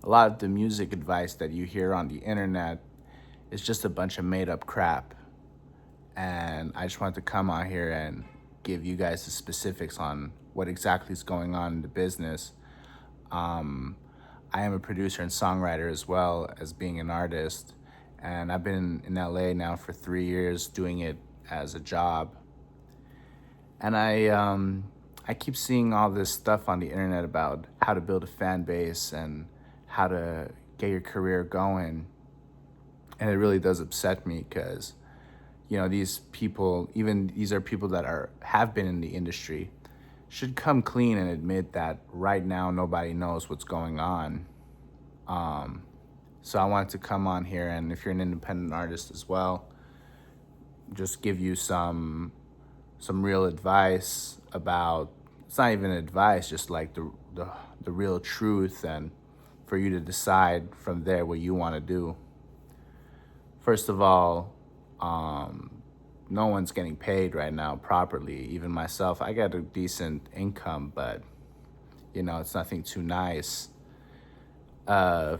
a lot of the music advice that you hear on the internet is just a bunch of made up crap. And I just wanted to come out here and give you guys the specifics on what exactly is going on in the business. Um, I am a producer and songwriter as well as being an artist, and I've been in LA now for 3 years doing it as a job. And I keep seeing all this stuff on the internet about how to build a fan base and how to get your career going, and it really does upset me because these people, even these are people that have been in the industry, should come clean and admit that right now nobody knows what's going on. So I wanted to come on here, and if you're an independent artist as well, just give you some real advice about, it's not even advice, just like the real truth, and for you to decide from there what you want to do. First of all, no one's getting paid right now properly. Even myself, I get a decent income, but it's nothing too nice. I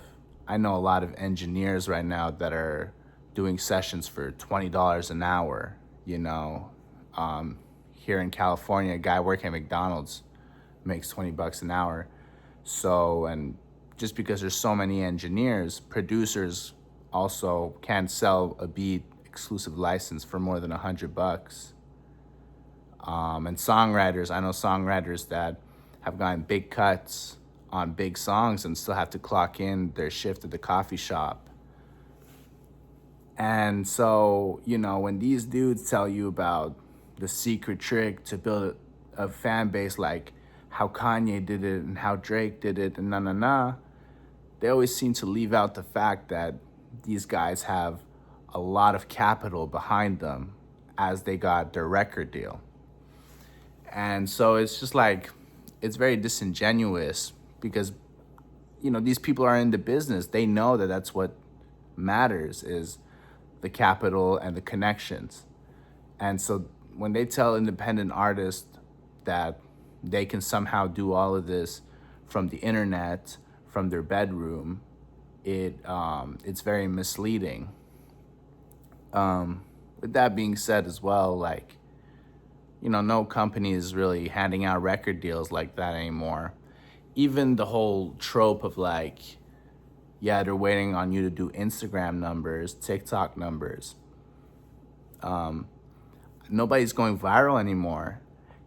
know a lot of engineers right now that are doing sessions for $20 an hour. Here in California, a guy working at McDonald's makes $20 an hour. So, and just because there's so many engineers, producers also can't sell a beat exclusive license for more than $100. And songwriters, I know songwriters that have gotten big cuts on big songs and still have to clock in their shift at the coffee shop. And so, when these dudes tell you about the secret trick to build a fan base, like how Kanye did it and how Drake did it and they always seem to leave out the fact that these guys have a lot of capital behind them as they got their record deal. And so it's just like, it's very disingenuous because, these people are in the business. They know that that's what matters, is the capital and the connections. And so when they tell independent artists that they can somehow do all of this from the internet, from their bedroom, it's very misleading. With that being said as well, like, no company is really handing out record deals like that anymore. Even the whole trope of like, yeah, they're waiting on you to do Instagram numbers, TikTok numbers. Nobody's going viral anymore.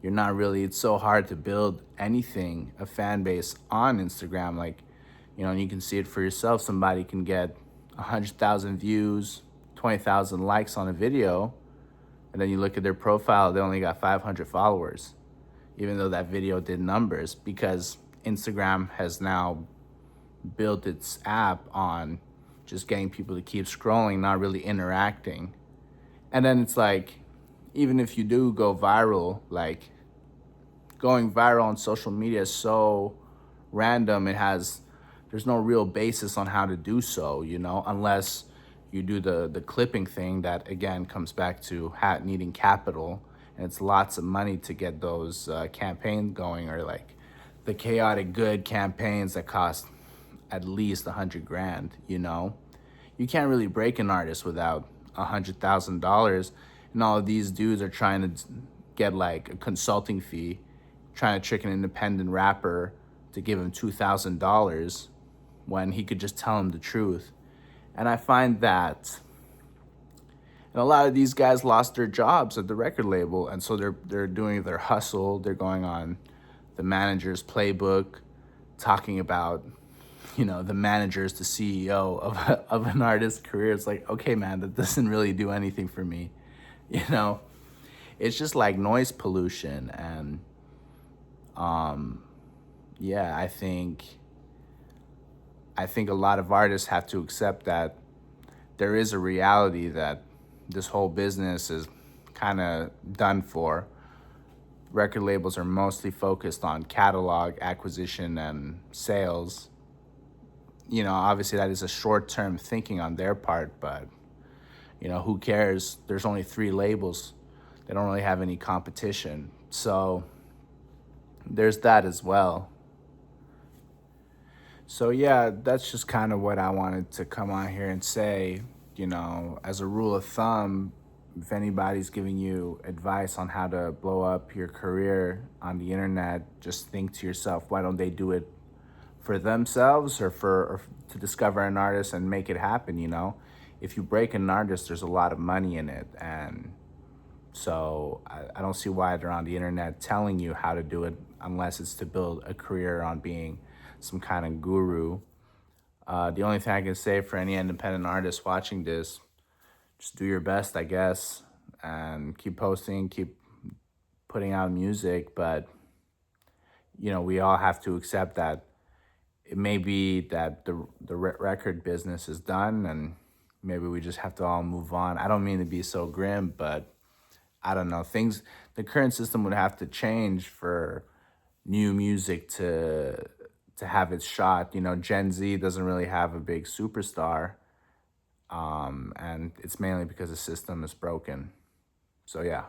You're not really, it's so hard to build anything, a fan base on Instagram. Like, and you can see it for yourself. Somebody can get 100,000 views, 20,000 likes on a video, and then you look at their profile, they only got 500 followers, even though that video did numbers, because Instagram has now built its app on just getting people to keep scrolling, not really interacting. And then it's like, even if you do go viral, like, going viral on social media is so random. There's no real basis on how to do so, unless you do the clipping thing that, again, comes back to needing capital. And it's lots of money to get those campaigns going, or like the chaotic good campaigns that cost at least $100,000. You can't really break an artist without $100,000, and all of these dudes are trying to get like a consulting fee, trying to trick an independent rapper to give him $2,000 when he could just tell him the truth. And I find that, and a lot of these guys lost their jobs at the record label, and so they're doing their hustle. They're going on the manager's playbook, talking about, the manager is the CEO of an artist's career. It's like, okay, man, that doesn't really do anything for me. It's just like noise pollution. And yeah, I think a lot of artists have to accept that there is a reality that this whole business is kind of done for. Record labels are mostly focused on catalog acquisition and sales. Obviously that is a short-term thinking on their part, but who cares? There's only 3 labels. They don't really have any competition. So there's that as well. So yeah, that's just kind of what I wanted to come on here and say. You know, as a rule of thumb, if anybody's giving you advice on how to blow up your career on the internet, just think to yourself, why don't they do it for themselves or to discover an artist and make it happen, you know? If you break an artist, there's a lot of money in it. And so I don't see why they're on the internet telling you how to do it unless it's to build a career on being some kind of guru. The only thing I can say for any independent artist watching this, just do your best, I guess, and keep posting, keep putting out music. But, you know, we all have to accept that it may be that the record business is done and maybe we just have to all move on. I don't mean to be so grim, but I don't know. The current system would have to change for new music to have its shot. You know, Gen Z doesn't really have a big superstar, and it's mainly because the system is broken. So yeah.